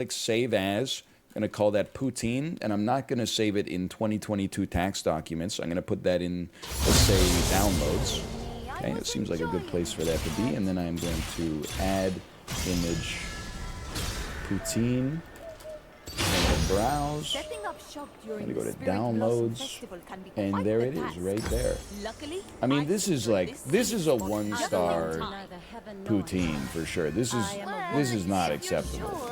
Click save as. I'm going to call that poutine, and I'm not going to save it in 2022 tax documents. I'm going to put that in, let's say, downloads. Okay, it seems like a good place for that to be. And then I'm going to add image poutine. I'm going to browse. I'm going to go to downloads. And there it is, right there. I mean, this is a 1-star poutine for sure. This is not acceptable.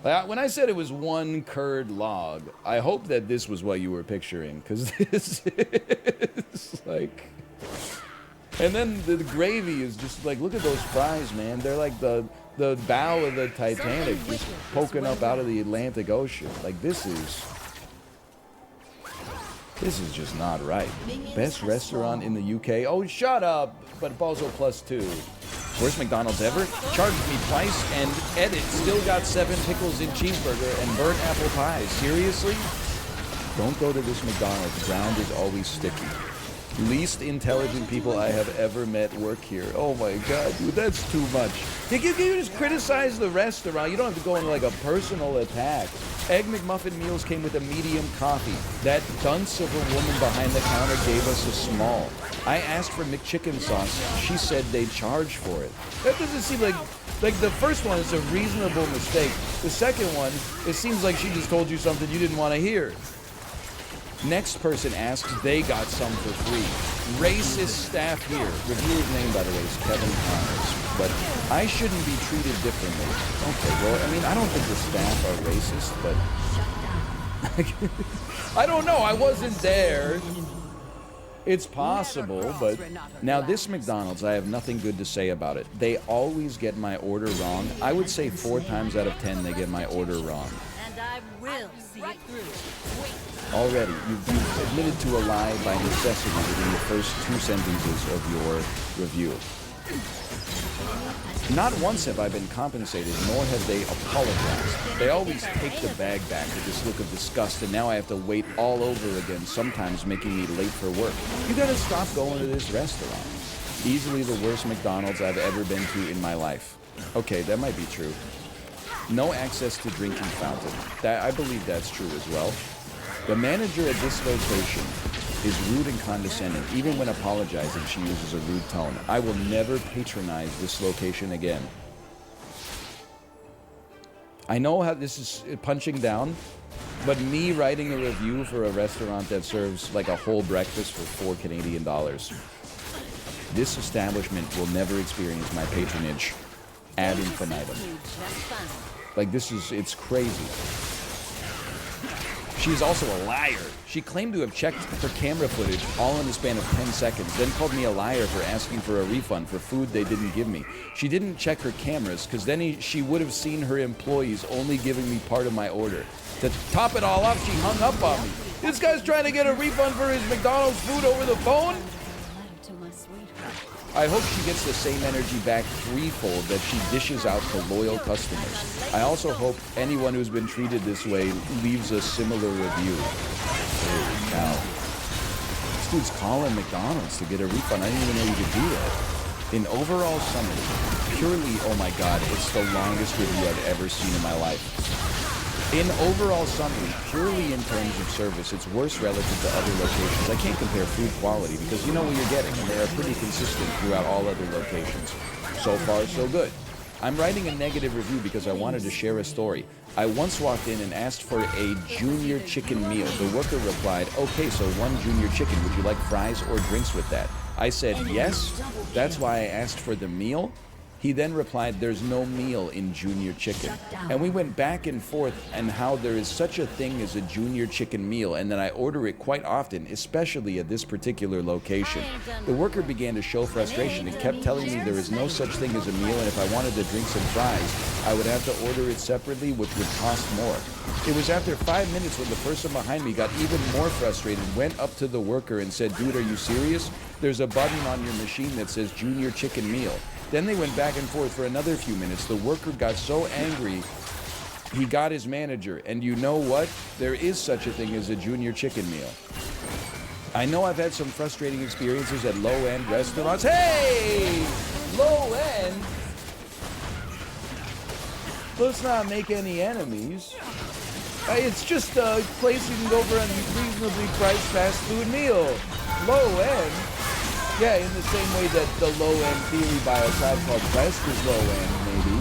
When I said it was 1 curd log, I hope that this was what you were picturing, because this is like... And then the gravy is just like, look at those fries, man. They're like the bow of the Titanic just poking up out of the Atlantic Ocean. Like, this is just not right. Best restaurant in the UK? Oh, shut up! But also +2. Worst McDonald's ever? Charged me twice, and edit still got 7 pickles in cheeseburger and burnt apple pie. Seriously? Don't go to this McDonald's. Ground is always sticky. Least intelligent people I have ever met work here. Oh my god, dude, that's too much. You just criticize the restaurant. You don't have to go into like a personal attack. Egg McMuffin meals came with a medium coffee. That dunce of a woman behind the counter gave us a small. I asked for McChicken sauce. She said they charge for it. That doesn't seem like the first one is a reasonable mistake. The second one, it seems like she just told you something you didn't want to hear. Next person asks, they got some for free. Racist staff here. Reviewer's name, by the way, is Kevin Connors. But I shouldn't be treated differently. Okay, well, I mean, I don't think the staff are racist, but... I don't know, I wasn't there. It's possible, but... Now, this McDonald's, I have nothing good to say about it. They always get my order wrong. I would say 4 times out of 10 they get my order wrong. And I will see it through. Already, you've admitted to a lie by necessity within the first 2 sentences of your review. Not once have I been compensated, nor have they apologized. They always take the bag back with this look of disgust, and now I have to wait all over again, sometimes making me late for work. You gotta stop going to this restaurant. Easily the worst McDonald's I've ever been to in my life. Okay, that might be true. No access to drinking fountain. I believe that's true as well. The manager at this location is rude and condescending. Even when apologizing, she uses a rude tone. I will never patronize this location again. I know how this is punching down, but me writing a review for a restaurant that serves like a whole breakfast for $4 Canadian, this establishment will never experience my patronage ad infinitum. Like, it's crazy. She's also a liar. She claimed to have checked her camera footage all in the span of 10 seconds, then called me a liar for asking for a refund for food they didn't give me. She didn't check her cameras, because then she would have seen her employees only giving me part of my order. To top it all off, she hung up on me. This guy's trying to get a refund for his McDonald's food over the phone? I hope she gets the same energy back threefold that she dishes out to loyal customers. I also hope anyone who's been treated this way leaves a similar review. Holy cow. This dude's calling McDonald's to get a refund. I didn't even know you could do that. In overall summary, purely, oh my god, it's the longest review I've ever seen in my life. In overall summary, purely in terms of service, it's worse relative to other locations. I can't compare food quality because you know what you're getting, and they are pretty consistent throughout all other locations. So far, so good. I'm writing a negative review because I wanted to share a story. I once walked in and asked for a junior chicken meal. The worker replied, okay, so 1 junior chicken. Would you like fries or drinks with that? I said yes. That's why I asked for the meal. He then replied, there's no meal in junior chicken. And we went back and forth on how there is such a thing as a junior chicken meal, and that I order it quite often, especially at this particular location. The worker began to show frustration and kept telling me there is no such thing as a meal, and if I wanted the drinks and fries, I would have to order it separately, which would cost more. It was after 5 minutes when the person behind me got even more frustrated, went up to the worker and said, dude, are you serious? There's a button on your machine that says junior chicken meal. Then they went back and forth for another few minutes. The worker got so angry, he got his manager. And you know what? There is such a thing as a junior chicken meal. I know I've had some frustrating experiences at low-end restaurants. Hey! Low-end? Let's not make any enemies. It's just a place you can go for a reasonably priced fast food meal. Low end. Yeah, in the same way that the low end theory by a tribe called Quest is low end, maybe.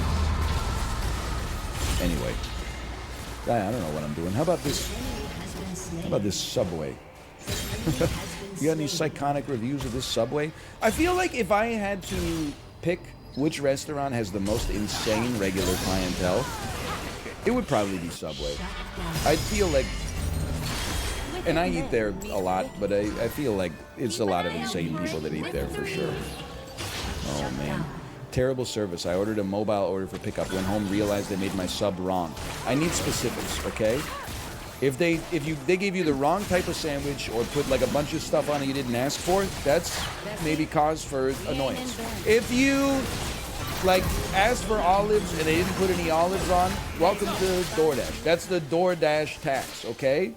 Anyway. I don't know what I'm doing. How about this? How about this Subway? You got any psychotic reviews of this Subway? I feel like if I had to pick which restaurant has the most insane regular clientele, it would probably be Subway. I feel like, and I eat there a lot, but I feel like it's a lot of insane people that eat there for sure. Oh man. Terrible service. I ordered a mobile order for pickup. Went home, realized they made my sub wrong. I need specifics, okay? If they gave you the wrong type of sandwich or put like a bunch of stuff on it you didn't ask for, that's maybe cause for annoyance. If you like asked for olives and they didn't put any olives on, welcome to DoorDash. That's the DoorDash tax, okay?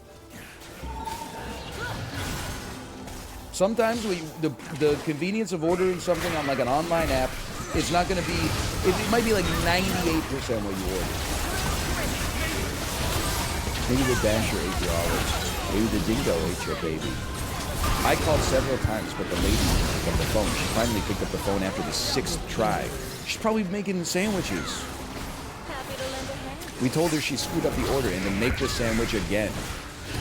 Sometimes the convenience of ordering something on like an online app, it's not going to be, it might be like 98% what you order. Maybe the Dasher ate your olives. Maybe the Dingo ate your baby. I called several times, but the lady didn't pick up the phone. She finally picked up the phone after the 6th try. She's probably making sandwiches. We told her she screwed up the order and to make the sandwich again.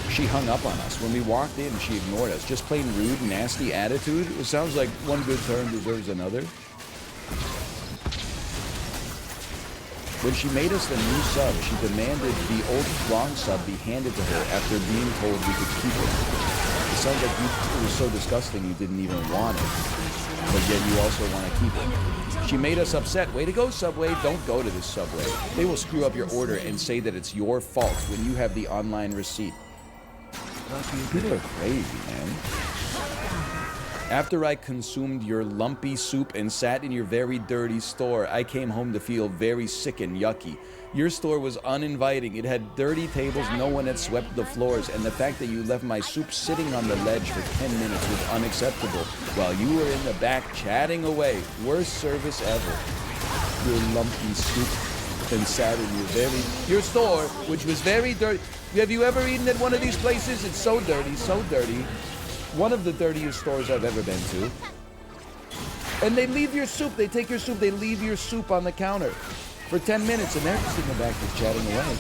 She hung up on us. When we walked in, she ignored us. Just plain rude, nasty attitude. It sounds like one good turn deserves another. When she made us the new sub, she demanded the old wrong sub be handed to her after being told we could keep it. It sounds like it was so disgusting you didn't even want it, but yet you also want to keep it. She made us upset. Way to go, Subway. Don't go to this Subway. They will screw up your order and say that it's your fault when you have the online receipt. People are crazy, man. After I consumed your lumpy soup and sat in your very dirty store, I came home to feel very sick and yucky. Your store was uninviting. It had dirty tables, no one had swept the floors, and the fact that you left my soup sitting on the ledge for 10 minutes was unacceptable while you were in the back chatting away. Worst service ever. Your lumpy soup and sat in your store, which was very dirty. Have you ever eaten at one of these places? It's so dirty, so dirty. One of the dirtiest stores I've ever been to. And they leave your soup, they take your soup, they leave your soup on the counter for 10 minutes and they're just in the back just chatting away.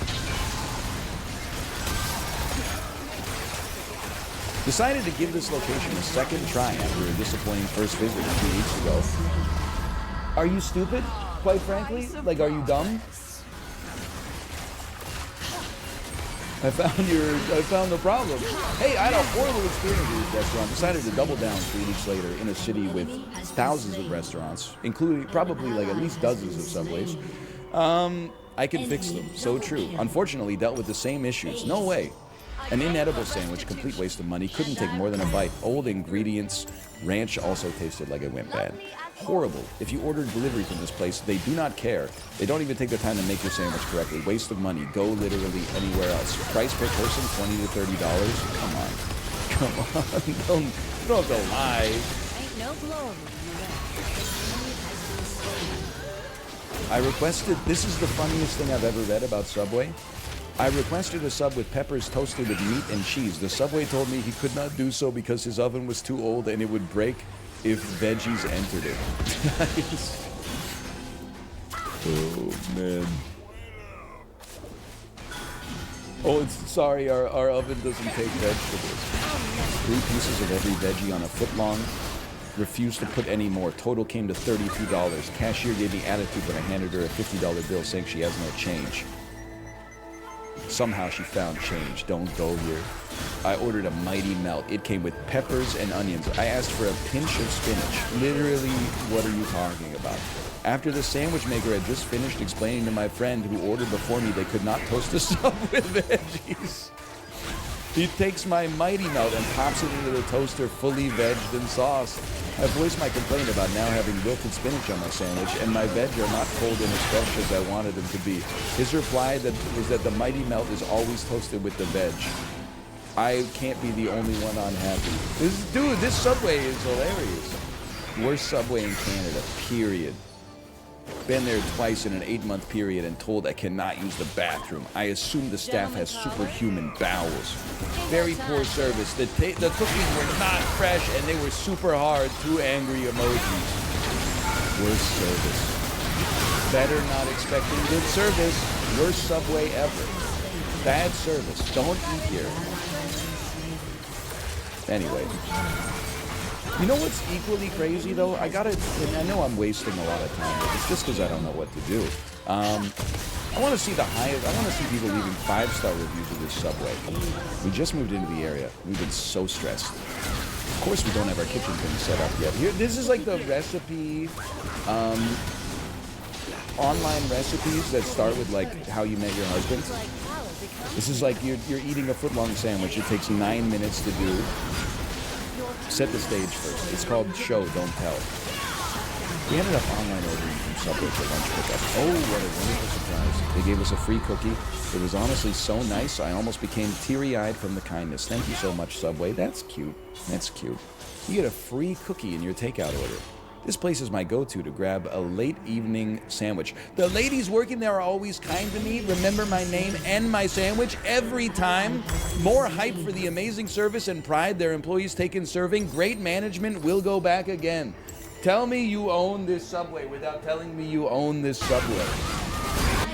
Decided to give this location a second try after a disappointing first visit a few weeks ago. Are you stupid, quite frankly? Like, are you dumb? I found the problem. Hey, I had a horrible experience at this restaurant. Decided to double down 3 weeks later in a city with thousands of restaurants, including probably like at least dozens of Subways. I can fix them. So true. Unfortunately, dealt with the same issues. No way. An inedible sandwich, complete waste of money. Couldn't take more than a bite. Old ingredients. Ranch also tasted like it went bad. Horrible. If you order delivery from this place, they do not care. They don't even take the time to make your sandwich correctly. Waste of money. Go literally anywhere else. Price per person, $20 to $30. Come on. Come on. You don't have to lie. Ain't no glory in the I requested, this is the funniest thing I've ever read about Subway. I requested a sub with peppers toasted with meat and cheese. The Subway told me he could not do so because his oven was too old and it would break if veggies entered it. Nice. Oh, man. Oh, sorry, our oven doesn't take vegetables. 3 pieces of every veggie on a foot long. Refused to put any more. Total came to $32. Cashier gave me attitude, but I handed her a $50 bill saying she has no change. Somehow she found change. Don't go here. I ordered a mighty melt. It came with peppers and onions. I asked for a pinch of spinach. Literally, what are you talking about? After the sandwich maker had just finished explaining to my friend who ordered before me they could not toast a sub with veggies. He takes my mighty melt and pops it into the toaster fully vegged in sauce. I voiced my complaint about now having wilted spinach on my sandwich, and my veg are not cold and as fresh as I wanted them to be. His reply was that the mighty melt is always toasted with the veg. I can't be the only one unhappy. This Subway is hilarious. Worst Subway in Canada, period. Been there twice in an 8-month period and told I cannot use the bathroom. I assume the staff has superhuman bowels. Very poor service. The cookies were not fresh and they were super hard. 2 angry emojis. Worst service. Better not expecting good service. Worst Subway ever. Bad service. Don't eat here. Anyway. You know what's equally crazy though? I know I'm wasting a lot of time, but it's just because I don't know what to do. I want to see the highest. I want to see people leaving 5-star reviews of this Subway. We just moved into the area. We've been so stressed. Of course, we don't have our kitchen thing set up yet. Here, this is like the recipe, online recipes that start with like how you met your husband. This is like you're eating a foot-long sandwich. It takes 9 minutes to do. Set the stage first. It's called Show, Don't Tell. We ended up online ordering from Subway for lunch pickup. Oh, what a wonderful surprise. They gave us a free cookie. It was honestly so nice, I almost became teary-eyed from the kindness. Thank you so much, Subway. That's cute. That's cute. You get a free cookie in your takeout order. This place is my go-to to grab a late evening sandwich. The ladies working there are always kind to me, remember my name and my sandwich every time. More hype for the amazing service and pride their employees take in serving. Great management will go back again. Tell me you own this Subway without telling me you own this Subway.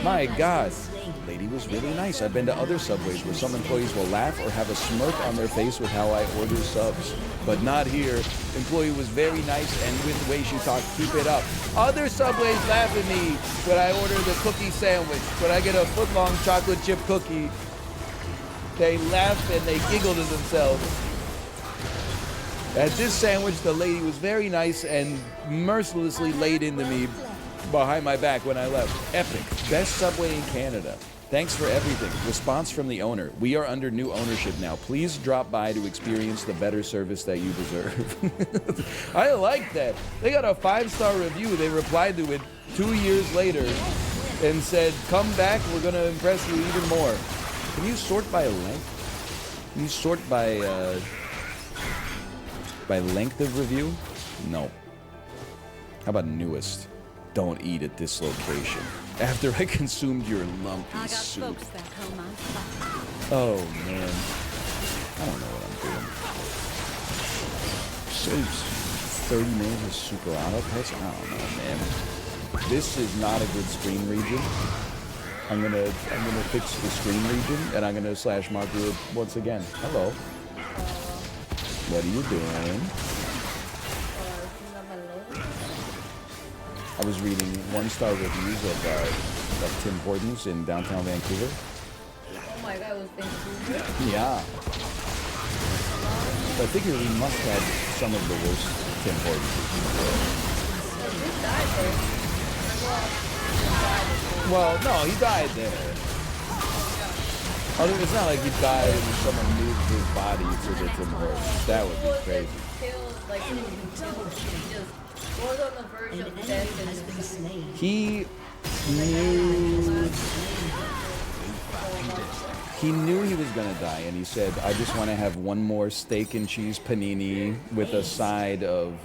My God, the lady was really nice. I've been to other Subways where some employees will laugh or have a smirk on their face with how I order subs. But not here. Employee was very nice and with the way she talked, keep it up. Other Subways laugh at me when I order the cookie sandwich. When I get a foot-long chocolate chip cookie, they laugh and they giggle to themselves. At this sandwich, the lady was very nice and mercilessly laid into me behind my back when I left. Epic. Best Subway in Canada. Thanks for everything. Response from the owner. We are under new ownership now. Please drop by to experience the better service that you deserve. I like that. They got a 5-star review. They replied to it 2 years later and said, come back, we're going to impress you even more. Can you sort by length? Can you sort by length of review? No. How about newest? Don't eat at this location. After I consumed your lumpy soup. Oh man. I don't know what I'm doing. Soups. 30 minutes of super auto pets? I don't know, man. This is not a good screen region. I'm gonna fix the screen region and I'm gonna slash marker it once again. Hello. What are you doing? I was reading 1-star reviews of Tim Hortons in downtown Vancouver. Oh my God, it was Vancouver? Yeah. So I figure we must have some of the worst Tim Hortons in the world. He died there. Well, no, he died there. Although it's not like he died and someone moved his body to the Tim Hortons. That would be crazy. Was on the verge of death and he knew he was gonna die, and he said, I just want to have one more steak and cheese panini with a side of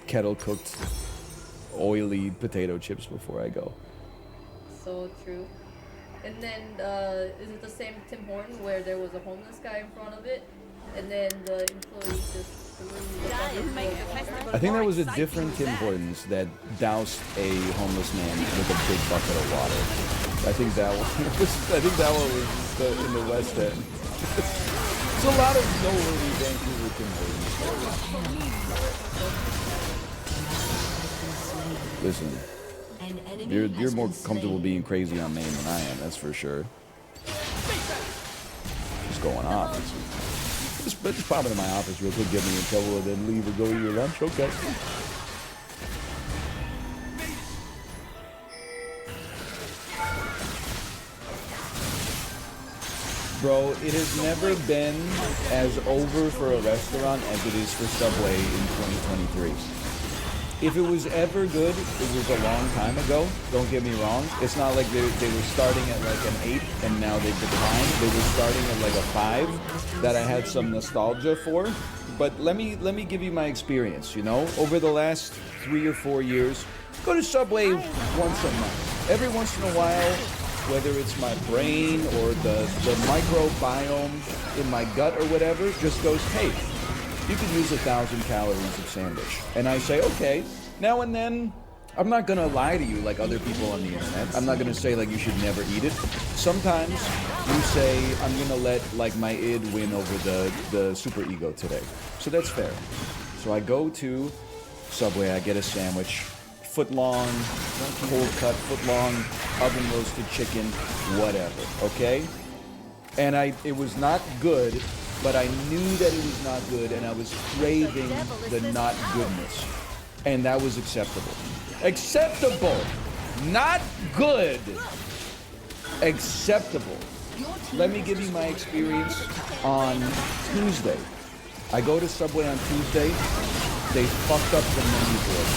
kettle cooked oily potato chips before I go. So true. And then is it the same Tim Horton where there was a homeless guy in front of it and then the employees just I think that was a different Tim Hortons that doused a homeless man with a big bucket of water. I think that one was in the West End. It's a lot of noteworthy Vancouver Tim Hortons. Listen, you're more comfortable being crazy on Maine than I am, that's for sure. What's going on? Just pop into my office real quick, get me in trouble, and then leave and go eat your lunch. Okay. Bro, it has never been as over for a restaurant as it is for Subway in 2023. If it was ever good, it was a long time ago. Don't get me wrong. It's not like they were starting at like an 8 and now they've declined. They were starting at like a 5 that I had some nostalgia for. But let me give you my experience, you know? Over the last 3 or 4 years, Go to Subway once a month. Every once in a while, whether it's my brain or the microbiome in my gut or whatever, just goes, hey, you could use 1,000 calories of sandwich. And I say, okay, now and then, I'm not gonna lie to you like other people on the internet. I'm not gonna say like you should never eat it. Sometimes you say, I'm gonna let like my id win over the super ego today. So that's fair. So I go to Subway, I get a sandwich, foot long, cold cut, foot long, oven roasted chicken, whatever, okay? And it was not good, but I knew that it was not good, and I was craving the not goodness. And that was acceptable. Acceptable! Not good! Acceptable. Let me give you my experience on Tuesday. I go to Subway on Tuesday. They fucked up the menu board.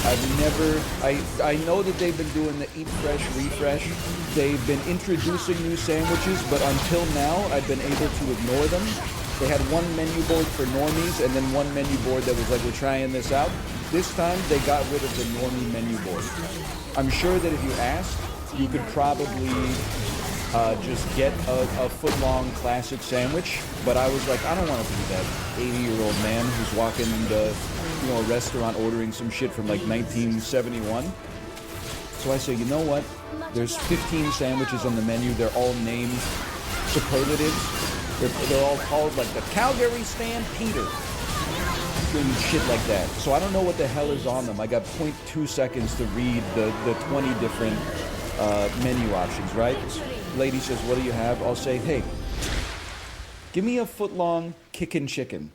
I know that they've been doing the Eat Fresh Refresh. They've been introducing new sandwiches, but until now, I've been able to ignore them. They had one menu board for normies and then one menu board that was like, we're trying this out. This time, they got rid of the normie menu board. I'm sure that if you asked, you could probably just get a foot-long classic sandwich, but I was like, I don't want to be that 80-year-old man who's walking into a restaurant ordering some shit from like 1971. So I say, you know what? There's 15 sandwiches on the menu. They're all named superlatives. They're all called like the Calgary Stampeder and shit like that. So I don't know what the hell is on them. I got 0.2 seconds to read the 20 different menu options, right? Lady says, what do you have? I'll say, hey, give me a foot-long kickin' chicken.